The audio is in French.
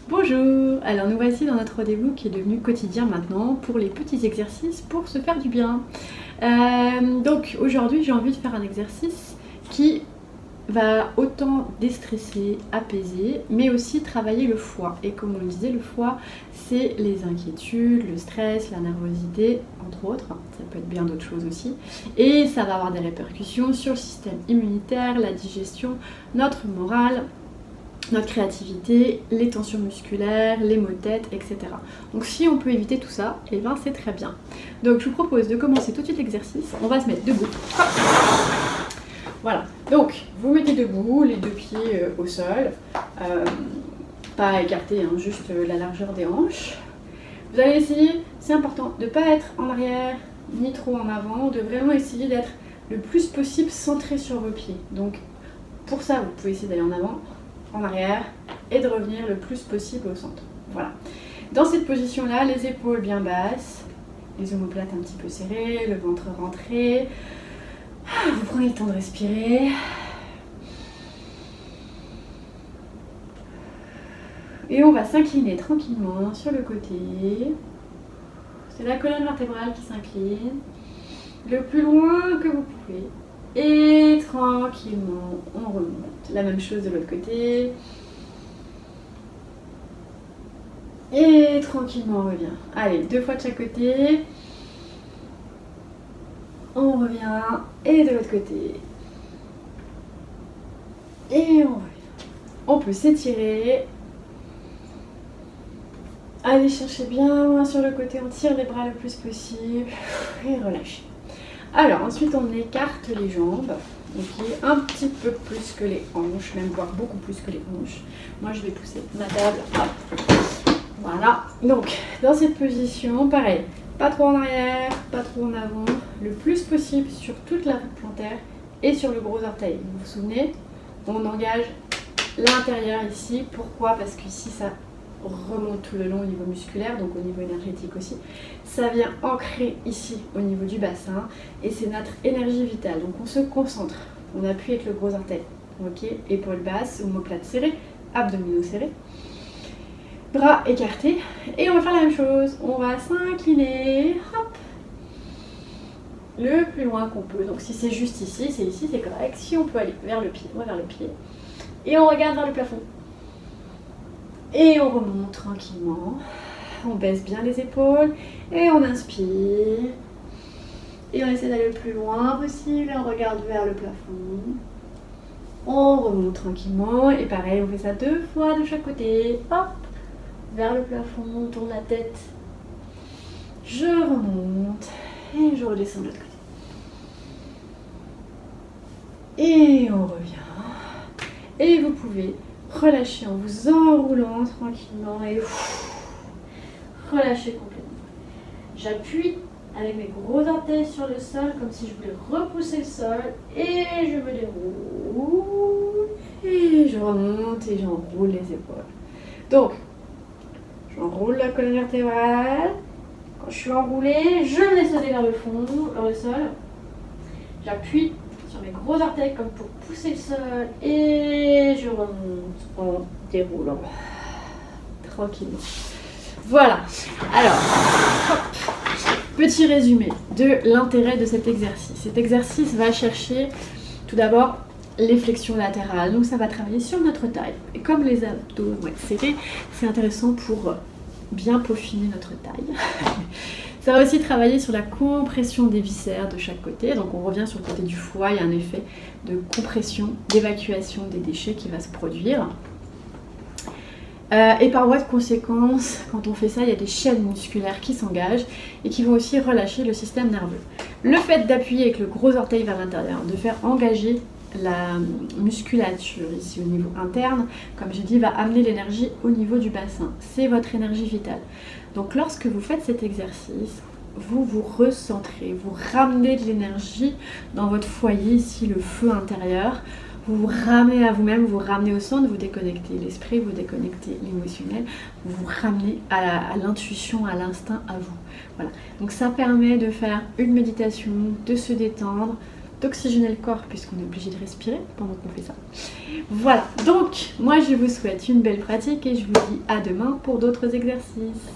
Bonjour, alors nous voici dans notre rendez-vous qui est devenu quotidien maintenant pour les petits exercices pour se faire du bien. Donc aujourd'hui j'ai envie de faire un exercice qui va autant déstresser, apaiser, mais aussi travailler le foie. Et comme on le disait, le foie c'est les inquiétudes, le stress, la nervosité, entre autres, ça peut être bien d'autres choses aussi. Et ça va avoir des répercussions sur le système immunitaire, la digestion, notre morale, notre créativité, les tensions musculaires, les maux de tête, etc. Donc si on peut éviter tout ça, et ben c'est très bien. Donc je vous propose de commencer tout de suite l'exercice. On va se mettre debout. Hop. Voilà, donc vous mettez debout, les deux pieds au sol, pas écartés, hein, juste la largeur des hanches. Vous allez essayer, c'est important, de ne pas être en arrière ni trop en avant, de vraiment essayer d'être le plus possible centré sur vos pieds. Donc pour ça, vous pouvez essayer d'aller en avant, en arrière et de revenir le plus possible au centre. Voilà. Dans cette position-là, les épaules bien basses, les omoplates un petit peu serrées, le ventre rentré. Vous prenez le temps de respirer. Et on va s'incliner tranquillement sur le côté. C'est la colonne vertébrale qui s'incline le plus loin que vous pouvez. Et tranquillement, on remonte. La même chose de l'autre côté. Et tranquillement, on revient. Allez, 2 fois de chaque côté. On revient. Et de l'autre côté. Et on revient. On peut s'étirer. Allez chercher bien loin sur le côté. On tire les bras le plus possible. Et relâchez. Alors ensuite on écarte les jambes, ok, un petit peu plus que les hanches, même voire beaucoup plus que les hanches. Moi je vais pousser ma table, hop. Voilà, donc dans cette position, pareil, pas trop en arrière, pas trop en avant, le plus possible sur toute la voûte plantaire et sur le gros orteil. Vous vous souvenez, on engage l'intérieur ici, pourquoi? Parce qu'ici ça remonte tout le long au niveau musculaire, donc au niveau énergétique aussi. Ça vient ancrer ici au niveau du bassin et c'est notre énergie vitale. Donc on se concentre, on appuie avec le gros orteil. Ok, épaules basses, omoplates serrées, abdominaux serrés, bras écartés. Et on va faire la même chose. On va s'incliner, hop, le plus loin qu'on peut. Donc si c'est juste ici, c'est correct. Si on peut aller vers le pied, on va vers le pied. Et on regarde vers le plafond. Et on remonte tranquillement, on baisse bien les épaules et on inspire. Et on essaie d'aller le plus loin possible et on regarde vers le plafond. On remonte tranquillement et pareil, on fait ça 2 fois de chaque côté. Hop, vers le plafond, on tourne la tête. Je remonte et je redescends de l'autre côté. Et on revient. Et vous pouvez relâchez en vous enroulant tranquillement et relâchez complètement. J'appuie avec mes gros orteils sur le sol comme si je voulais repousser le sol et je me déroule et je remonte et j'enroule les épaules. Donc, j'enroule la colonne vertébrale. Quand je suis enroulée, je me laisse aller vers le fond, vers le sol. J'appuie sur mes gros orteils comme pour pousser le sol et je remonte en déroulant tranquillement. Voilà, alors hop. Petit résumé de l'intérêt de cet exercice. Cet exercice va chercher tout d'abord les flexions latérales, donc ça va travailler sur notre taille. Et comme les abdos vont être serrés, c'est intéressant pour bien peaufiner notre taille. Ça va aussi travailler sur la compression des viscères de chaque côté. Donc on revient sur le côté du foie, il y a un effet de compression, d'évacuation des déchets qui va se produire. Et par voie de conséquence, quand on fait ça, il y a des chaînes musculaires qui s'engagent et qui vont aussi relâcher le système nerveux. Le fait d'appuyer avec le gros orteil vers l'intérieur, de faire engager la musculature ici au niveau interne, comme j'ai dit, va amener l'énergie au niveau du bassin. C'est votre énergie vitale. Donc lorsque vous faites cet exercice, vous vous recentrez, vous ramenez de l'énergie dans votre foyer, ici le feu intérieur, vous vous ramenez à vous-même, vous vous ramenez au centre, vous déconnectez l'esprit, vous déconnectez l'émotionnel, vous vous ramenez à l'intuition, à l'instinct, à vous. Voilà. Donc ça permet de faire une méditation, de se détendre, d'oxygéner le corps puisqu'on est obligé de respirer pendant qu'on fait ça. Voilà, donc moi je vous souhaite une belle pratique et je vous dis à demain pour d'autres exercices.